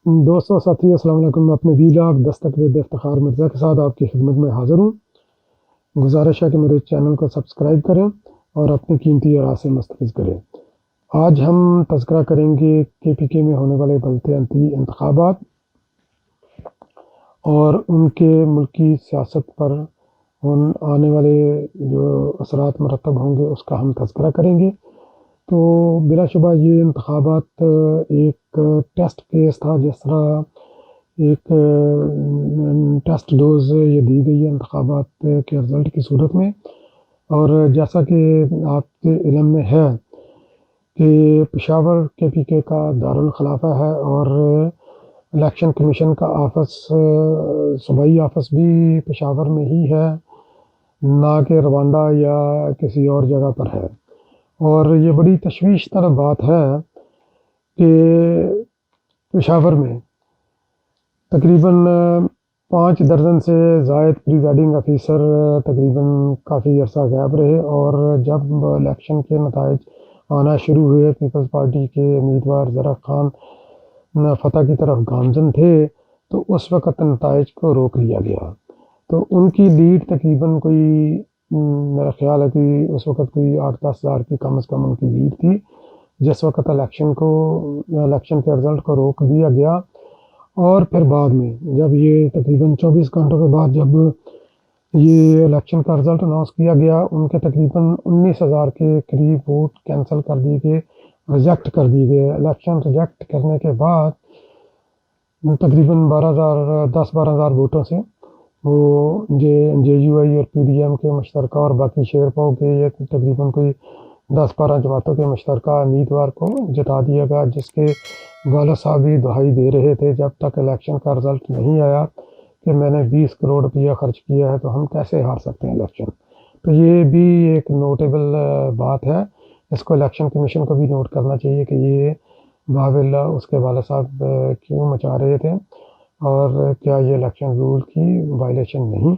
دوستوں ساتھی السلام علیکم. میں اپنے ویلاگ دستک افتخار مرزا کے ساتھ آپ کی خدمت میں حاضر ہوں. گزارش ہے کہ میرے چینل کو سبسکرائب کریں اور اپنی قیمتی آراء سے مستفید کریں. آج ہم تذکرہ کریں گے KPK میں ہونے والے بلدیاتی انتخابات اور ان کے ملکی سیاست پر آنے والے جو اثرات مرتب ہوں گے اس کا ہم تذکرہ کریں گے. تو بلا شبہ یہ انتخابات ایک ٹیسٹ کیس تھا، جس طرح ایک ٹیسٹ ڈوز یہ دی گئی ہے انتخابات کے رزلٹ کی صورت میں. اور جیسا کہ آپ کے علم میں ہے کہ پشاور KPK کا دارالخلافہ ہے اور الیکشن کمیشن کا آفس، صوبائی آفس بھی پشاور میں ہی ہے، نہ کہ روانڈا یا کسی اور جگہ پر ہے. اور یہ بڑی تشویش طرح بات ہے کہ پشاور میں تقریباً 5 درجن سے زائد پریزائڈنگ آفیسر تقریباً کافی عرصہ غائب رہے، اور جب الیکشن کے نتائج آنا شروع ہوئے، پیپلز پارٹی کے امیدوار ظفر خان فتح کی طرف گامزن تھے، تو اس وقت نتائج کو روک لیا گیا. تو ان کی لیڈ تقریباً کوئی میرا خیال ہے کہ اس وقت کوئی 8-10 ہزار کی کم از کم ان کی لیڈ تھی. جس وقت الیکشن کے رزلٹ کو روک دیا گیا، اور پھر بعد میں جب یہ تقریباً 24 گھنٹوں کے بعد جب یہ الیکشن کا رزلٹ اناؤنس کیا گیا، ان کے تقریباً 19,000 کے قریب ووٹ کینسل کر دیے گئے، ریجیکٹ کر دیے گئے. الیکشن ریجیکٹ کرنے کے بعد تقریباً 10-12 ہزار ووٹوں سے وہ JUI اور PDM کے مشترکہ اور باقی شیرپاؤ کے یہ تقریباً کوئی 10-12 جماعتوں کے مشترکہ امیدوار کو جتا دیا گیا، جس کے والد صاحب بھی دہائی دے رہے تھے جب تک الیکشن کا رزلٹ نہیں آیا کہ میں نے 20 کروڑ روپیہ خرچ کیا ہے تو ہم کیسے ہار سکتے ہیں الیکشن. تو یہ بھی ایک نوٹیبل بات ہے، اس کو الیکشن کمیشن کو بھی نوٹ کرنا چاہیے کہ یہ بھاویلا اس کے والد صاحب کیوں مچا رہے تھے، اور کیا یہ الیکشن رول کی وائلیشن نہیں.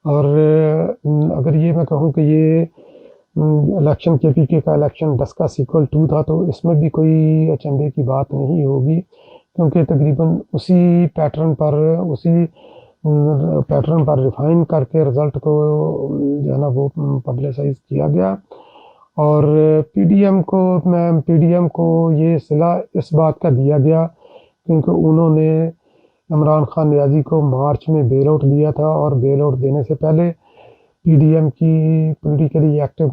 اور اگر یہ میں کہوں کہ یہ الیکشن KPK کا الیکشن 10 کا سیکول 2 تھا، تو اس میں بھی کوئی اچنبے کی بات نہیں ہوگی، کیونکہ تقریباً اسی پیٹرن پر ریفائن کر کے رزلٹ کو جو ہے نا وہ پبلسائز کیا گیا. اور PDM کو یہ صلہ اس بات کا دیا گیا کیونکہ انہوں نے عمران خان نیازی کو مارچ میں بیل آؤٹ دیا تھا، اور بیل آؤٹ دینے سے پہلے PDM کی پولیٹیکلی ایکٹیو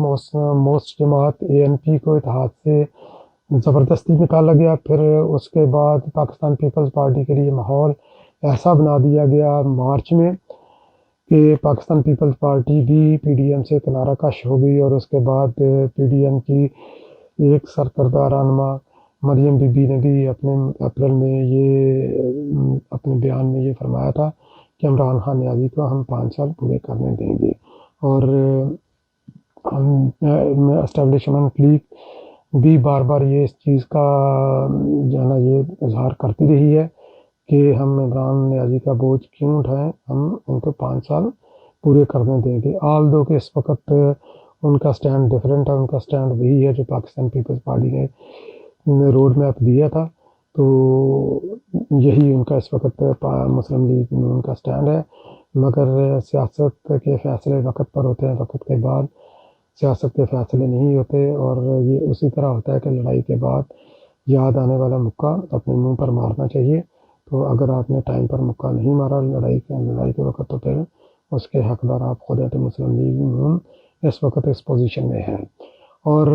موسٹ جماعت ANP کو اتحاد سے زبردستی نکالا گیا. پھر اس کے بعد پاکستان پیپلز پارٹی کے لیے ماحول ایسا بنا دیا گیا مارچ میں کہ پاکستان پیپلز پارٹی بھی PDM سے کنارہ کش ہو گئی. اور اس کے بعد PDM کی ایک سرکردہ رہنما مریم بی بی نے بھی اپنے اپریل میں اپنے بیان میں یہ فرمایا تھا کہ عمران خان نیازی کو ہم 5 سال پورے کرنے دیں گے. اور اسٹیبلشمنٹ لیگ بھی بار بار یہ اس چیز کا جو ہے نا یہ اظہار کرتی رہی ہے کہ ہم عمران نیازی کا بوجھ کیوں اٹھائیں، ہم ان کو 5 سال پورے کرنے دیں گے. آل دو کہ اس وقت ان کا سٹینڈ ڈیفرنٹ ہے، ان کا سٹینڈ وہی ہے جو پاکستان پیپلز پارٹی نے روڈ میپ دیا تھا. تو یہی ان کا اس وقت مسلم لیگ ان کا سٹینڈ ہے. مگر سیاست کے فیصلے وقت پر ہوتے ہیں، وقت کے بعد سیاست کے فیصلے نہیں ہوتے. اور یہ اسی طرح ہوتا ہے کہ لڑائی کے بعد یاد آنے والا مکہ اپنے منہ پر مارنا چاہیے. تو اگر آپ نے ٹائم پر مکہ نہیں مارا لڑائی کے وقت، تو پھر اس کے حقدار آپ خود ہیں. تو مسلم لیگ اس وقت اس پوزیشن میں ہے. اور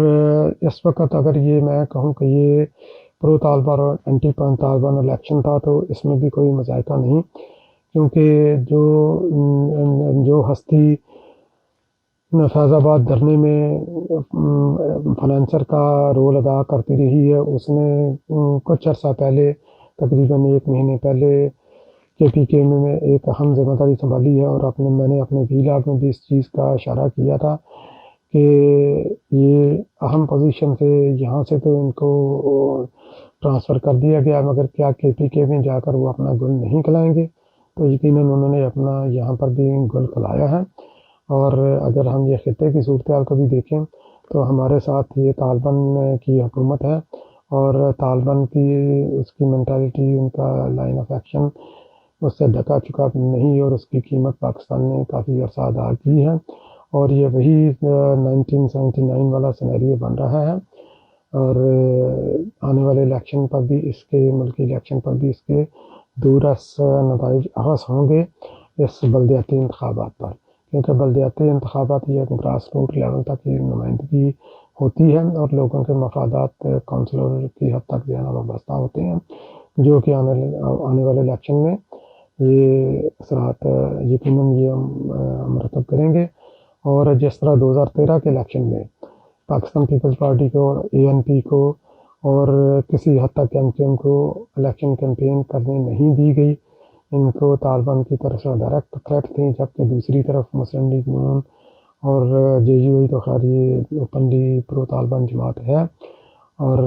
اس وقت اگر یہ میں کہوں کہ یہ پرو طالبان اور اینٹی طالبان الیکشن تھا، تو اس میں بھی کوئی مذائقہ نہیں، کیونکہ جو ہستی فیض آباد دھرنے میں فنانسر کا رول ادا کرتی رہی ہے، اس نے کچھ عرصہ پہلے تقریباً 1 مہینے پہلے KPK میں ایک اہم ذمہ داری سنبھالی ہے. اور میں نے اپنے ویلاگ میں بھی اس چیز کا اشارہ کیا تھا کہ یہ اہم پوزیشن سے یہاں سے تو ان کو ٹرانسفر کر دیا گیا، مگر کیا KPK میں جا کر وہ اپنا گل نہیں کھلائیں گے؟ تو یقیناً انہوں نے اپنا یہاں پر بھی گل کھلایا ہے. اور اگر ہم یہ خطے کی صورتحال کو بھی دیکھیں تو ہمارے ساتھ یہ طالبان کی حکومت ہے، اور طالبان کی اس کی مینٹالٹی، ان کا لائن آف ایکشن اس سے ڈھکا چکا نہیں، اور اس کی قیمت پاکستان نے کافی عرصہ ادا کی ہے، اور یہ وہی 1979 والا سینیریو بن رہا ہے، اور آنے والے الیکشن پر بھی اس کے ملکی الیکشن پر بھی اس کے دورس نتائج اخذ ہوں گے اس بلدیاتی انتخابات پر، کیونکہ بلدیاتی انتخابات یہ گراس روٹ لیول تک کی نمائندگی ہوتی ہے، اور لوگوں کے مفادات کونسلر کی حد تک جو ہے نا وابستہ ہوتے ہیں، جو کہ آنے والے الیکشن میں یہ اثرات یقیناً یہ مرتب کریں گے۔ اور جس طرح 2013 کے الیکشن میں پاکستان پیپلز پارٹی کو، ANP کو اور کسی حد تک MKM کو الیکشن کیمپین کرنے نہیں دی گئی، ان کو طالبان کی طرف سے ڈائریکٹ تھریٹ تھی، جبکہ دوسری طرف مسلم لیگ نون اور JUI تو خیر یہ اوپنلی پرو طالبان جماعت ہے، اور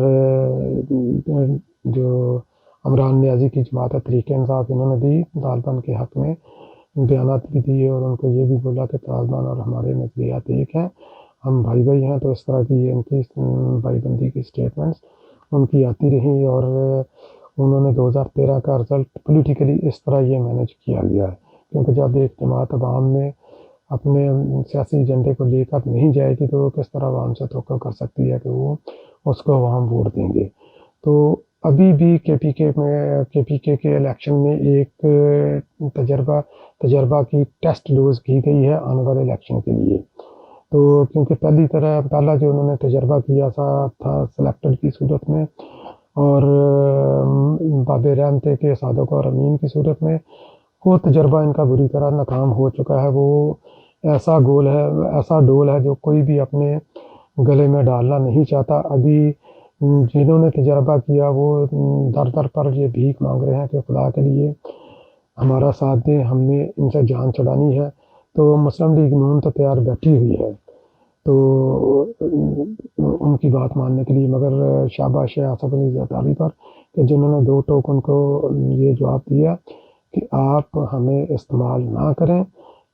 جو عمران نیازی کی جماعت ہے تحریک انصاف، انہوں نے بھی طالبان کے حق میں بیانات بھی دیے، اور ان کو یہ بھی بولا کہ طالبان اور ہمارے نظریات ایک ہیں، ہم بھائی بھائی ہیں۔ تو اس طرح کی ان کی بھائی بندی کی سٹیٹمنٹس ان کی آتی رہی، اور انہوں نے 2013 کا رزلٹ پولیٹیکلی اس طرح یہ مینیج کیا گیا ہے، کیونکہ جب ایک جماعت عوام میں اپنے سیاسی ایجنڈے کو لے کر نہیں جائے گی تو کس طرح عوام سے توقع کر سکتی ہے کہ وہ اس کو عوام ووٹ دیں گے۔ تو ابھی بھی KPK کے الیکشن میں ایک تجربہ کی ٹیسٹ ڈوز کی گئی ہے آنے والے الیکشن کے لیے۔ تو کیونکہ پہلا جو انہوں نے تجربہ کیا تھا سلیکٹڈ کی صورت میں، اور باب رحمتے کے صادق اور امین کی صورت میں، وہ تجربہ ان کا بری طرح ناکام ہو چکا ہے۔ وہ ایسا ڈول ہے جو کوئی بھی اپنے گلے میں ڈالنا نہیں چاہتا۔ ابھی جنہوں نے تجربہ کیا وہ در پر یہ بھیک مانگ رہے ہیں کہ خدا کے لیے ہمارا ساتھ دیں، ہم نے ان سے جان چھڑانی ہے۔ تو مسلم لیگ نون تو تیار بیٹھی ہوئی ہے تو ان کی بات ماننے کے لیے، مگر شاباش ہے آصف علی زرداری پر کہ جنہوں نے 2 ٹوک ان کو یہ جواب دیا کہ آپ ہمیں استعمال نہ کریں،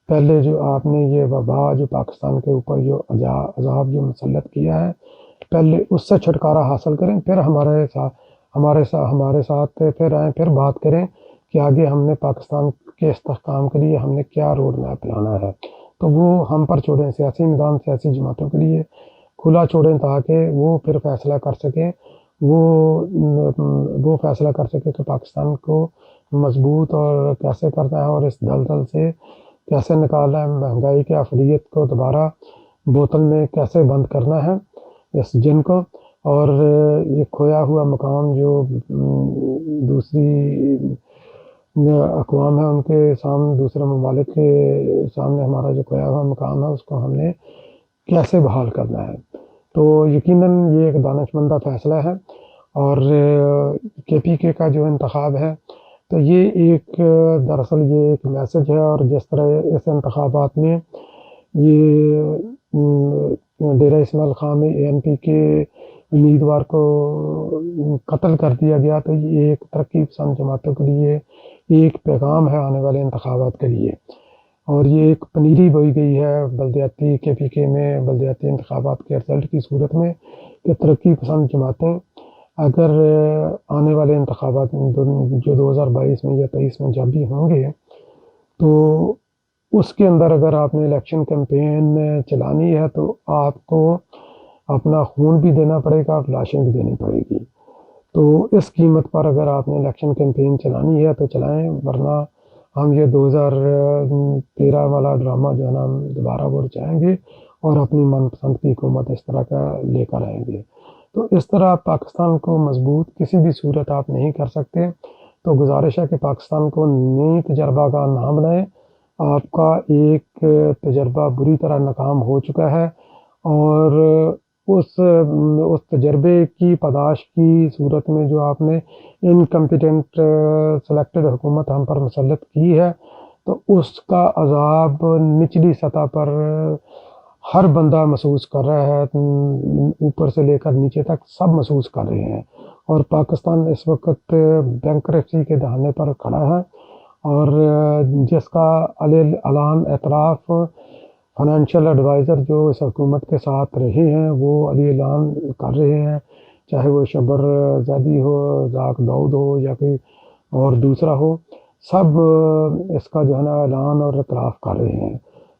پہلے جو آپ نے یہ وبا جو پاکستان کے اوپر جو عذاب جو مسلط کیا ہے، پہلے اس سے چھٹکارا حاصل کریں، پھر ہمارے ساتھ پھر آئیں، پھر بات کریں کہ آگے ہم نے پاکستان کے استحکام کے لیے ہم نے کیا روڈ میپ لانا ہے۔ تو وہ ہم پر چھوڑیں، سیاسی میدان سیاسی جماعتوں کے لیے کھلا چھوڑیں، تاکہ وہ پھر فیصلہ کر سکیں، وہ فیصلہ کر سکے کہ پاکستان کو مضبوط اور کیسے کرنا ہے، اور اس دلدل سے کیسے نکالنا ہے، مہنگائی کے اقلیت کو دوبارہ بوتل میں کیسے بند کرنا ہے اس جن کو، اور یہ کھویا ہوا مقام جو دوسری اقوام ہے ان کے سامنے، دوسرے ممالک کے سامنے ہمارا جو کھویا ہوا مقام ہے اس کو ہم نے کیسے بحال کرنا ہے۔ تو یقیناً یہ ایک دانشمندہ فیصلہ ہے، اور KPK کا جو انتخاب ہے تو یہ دراصل یہ ایک میسج ہے، اور جس طرح اس انتخابات میں یہ ڈیرہ اسماعیل خان میں ANP کے امیدوار کو قتل کر دیا گیا، تو یہ ایک ترقی پسند جماعتوں کے لیے ایک پیغام ہے آنے والے انتخابات کے لیے، اور یہ ایک پنیری بوئی گئی ہے بلدیاتی KPK میں بلدیاتی انتخابات کے رزلٹ کی صورت میں کہ ترقی پسند جماعتیں اگر آنے والے انتخابات جو 2022 میں یا 23 میں جب بھی ہوں گے، تو اس کے اندر اگر آپ نے الیکشن کیمپین چلانی ہے تو آپ کو اپنا خون بھی دینا پڑے گا اور لاشیں بھی دینی پڑے گی۔ تو اس قیمت پر اگر آپ نے الیکشن کیمپین چلانی ہے تو چلائیں، ورنہ ہم یہ 2013 والا ڈرامہ جو ہے نا ہم دوبارہ وہ رچائیں گے، اور اپنی من پسند کی حکومت اس طرح کا لے کر آئیں گے۔ تو اس طرح پاکستان کو مضبوط کسی بھی صورت آپ نہیں کر سکتے۔ تو گزارش ہے کہ پاکستان کو نئی تجربہ کا نہ بنائیں، آپ کا ایک تجربہ بری طرح ناکام ہو چکا ہے، اور اس تجربے کی پاداش کی صورت میں جو آپ نے انکمپیٹنٹ سلیکٹڈ حکومت ہم پر مسلط کی ہے، تو اس کا عذاب نچلی سطح پر ہر بندہ محسوس کر رہا ہے، اوپر سے لے کر نیچے تک سب محسوس کر رہے ہیں، اور پاکستان اس وقت بینکرپسی کے دہانے پر کھڑا ہے، اور جس کا اعلان اعتراف فائنینشیل ایڈوائزر جو اس حکومت کے ساتھ رہے ہیں وہ اعلان کر رہے ہیں چاہے وہ شبر زادی ہو، ذاک داؤد ہو یا کوئی اور دوسرا ہو، سب اس کا جو ہے نا اعلان اور اعتراف کر رہے ہیں۔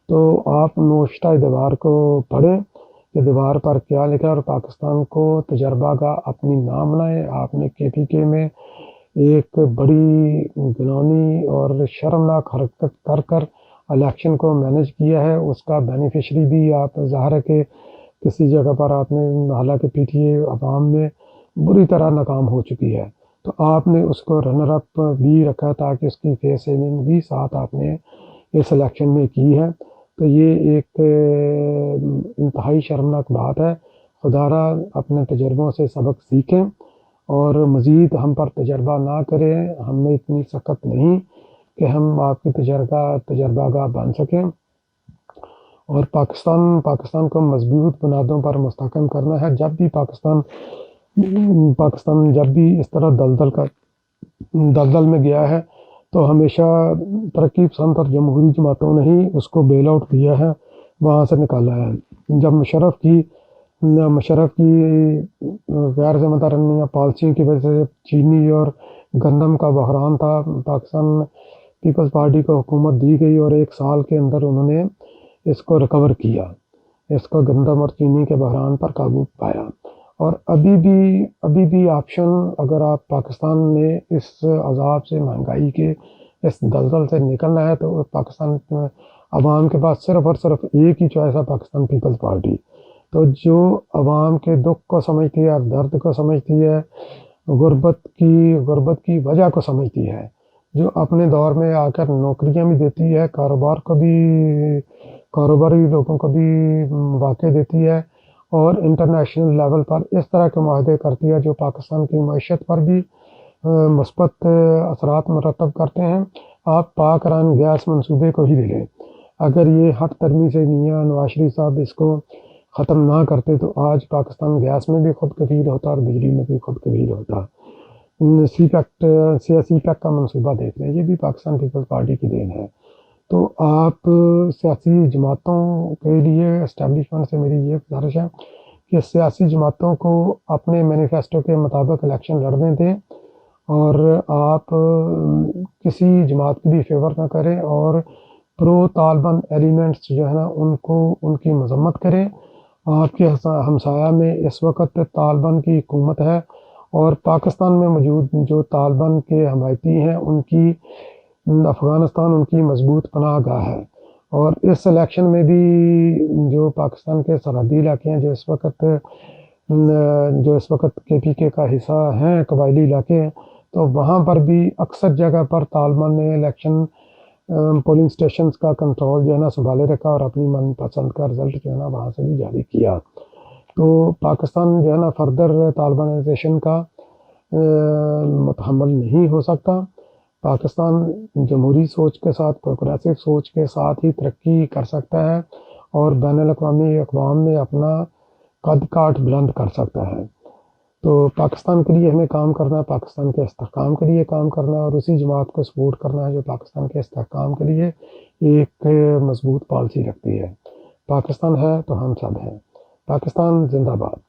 تو آپ نوشتہ دیوار کو پڑھیں کہ دیوار پر کیا لکھا ہے، اور پاکستان کو تجربہ کا اپنی نام بنائیں۔ آپ نے KPK میں ایک بڑی گھناؤنی اور شرمناک حرکت کر الیکشن کو مینج کیا ہے، اس کا بینیفیشری بھی آپ ظاہر ہے کہ کسی جگہ پر آپ نے، حالانکہ PTI عوام میں بری طرح ناکام ہو چکی ہے، تو آپ نے اس کو رنر اپ بھی رکھا تاکہ اس کی فیس سیونگ بھی ساتھ آپ نے اس الیکشن میں کی ہے۔ تو یہ ایک انتہائی شرمناک بات ہے۔ خدا را اپنے تجربوں سے سبق سیکھیں اور مزید ہم پر تجربہ نہ کریں، ہم میں اتنی سخت نہیں کہ ہم آپ کی تجربہ گاہ بن سکیں، اور پاکستان کو مضبوط بنیادوں پر مستحکم کرنا ہے۔ جب بھی پاکستان جب بھی اس طرح دلدل میں گیا ہے تو ہمیشہ ترقی پسند اور جمہوری جماعتوں نے ہی اس کو بیل آؤٹ کیا ہے، وہاں سے نکالا ہے۔ جب مشرف کی غیر ذمہ دارانہ پالیسیوں کی وجہ سے چینی اور گندم کا بحران تھا، پاکستان پیپلز پارٹی کو حکومت دی گئی اور 1 سال کے اندر انہوں نے اس کو ریکور کیا، اس کو گندم اور چینی کے بحران پر قابو پایا۔ اور ابھی بھی آپشن، اگر آپ پاکستان نے اس عذاب سے، مہنگائی کے اس دلدل سے نکلنا ہے، تو پاکستان عوام کے پاس صرف اور صرف ایک ہی چوائس ہے، پاکستان پیپلز پارٹی۔ تو جو عوام کے دکھ کو سمجھتی ہے، درد کو سمجھتی ہے، غربت کی وجہ کو سمجھتی ہے، جو اپنے دور میں آ کر نوکریاں بھی دیتی ہے، کاروباری لوگوں کو بھی مواقع دیتی ہے، اور انٹرنیشنل لیول پر اس طرح کے معاہدے کرتی ہے جو پاکستان کی معیشت پر بھی مثبت اثرات مرتب کرتے ہیں۔ آپ پاک ران گیس منصوبے کو ہی لے لیں، اگر یہ ہٹ درمی سے میاں نواز شریف صاحب اس کو ختم نہ کرتے تو آج پاکستان گیس میں بھی خود کفیل ہوتا اور بجلی میں بھی خود کفیل ہوتا۔ سی پیک کا منصوبہ دیکھ لیں، یہ بھی پاکستان پیپلز پارٹی کی دین ہے۔ تو آپ سیاسی جماعتوں کے لیے اسٹیبلشمنٹ سے میری یہ گزارش ہے کہ سیاسی جماعتوں کو اپنے مینیفیسٹو کے مطابق الیکشن لڑنے دیں، اور آپ کسی جماعت کی بھی فیور نہ کریں، اور پرو طالبان ایلیمنٹس جو ہے نا ان کی مذمت کریں۔ آپ کے ہمسایہ میں اس وقت طالبان کی حکومت ہے، اور پاکستان میں موجود جو طالبان کے حمایتی ہیں ان کی افغانستان ان کی مضبوط پناہ گاہ ہے۔ اور اس الیکشن میں بھی جو پاکستان کے سرحدی علاقے ہیں جو اس وقت KPK کا حصہ ہیں، قبائلی علاقے ہیں، تو وہاں پر بھی اکثر جگہ پر طالبان نے الیکشن پولنگ اسٹیشنز کا کنٹرول جو ہے نا سنبھالے رکھا، اور اپنی من پسند کا رزلٹ جو ہے نا وہاں سے بھی جاری کیا۔ تو پاکستان جو ہے نا فردر طالبانائزیشن کا متحمل نہیں ہو سکتا۔ پاکستان جمہوری سوچ کے ساتھ، پروگریسو سوچ کے ساتھ ہی ترقی کر سکتا ہے، اور بین الاقوامی اقوام میں اپنا قد کاٹ بلند کر سکتا ہے۔ تو پاکستان کے لیے ہمیں کام کرنا ہے، پاکستان کے استحکام کے لیے کام کرنا ہے، اور اسی جماعت کو سپورٹ کرنا ہے جو پاکستان کے استحکام کے لیے ایک مضبوط پالیسی رکھتی ہے۔ پاکستان ہے تو ہم سب ہیں۔ پاکستان زندہ باد۔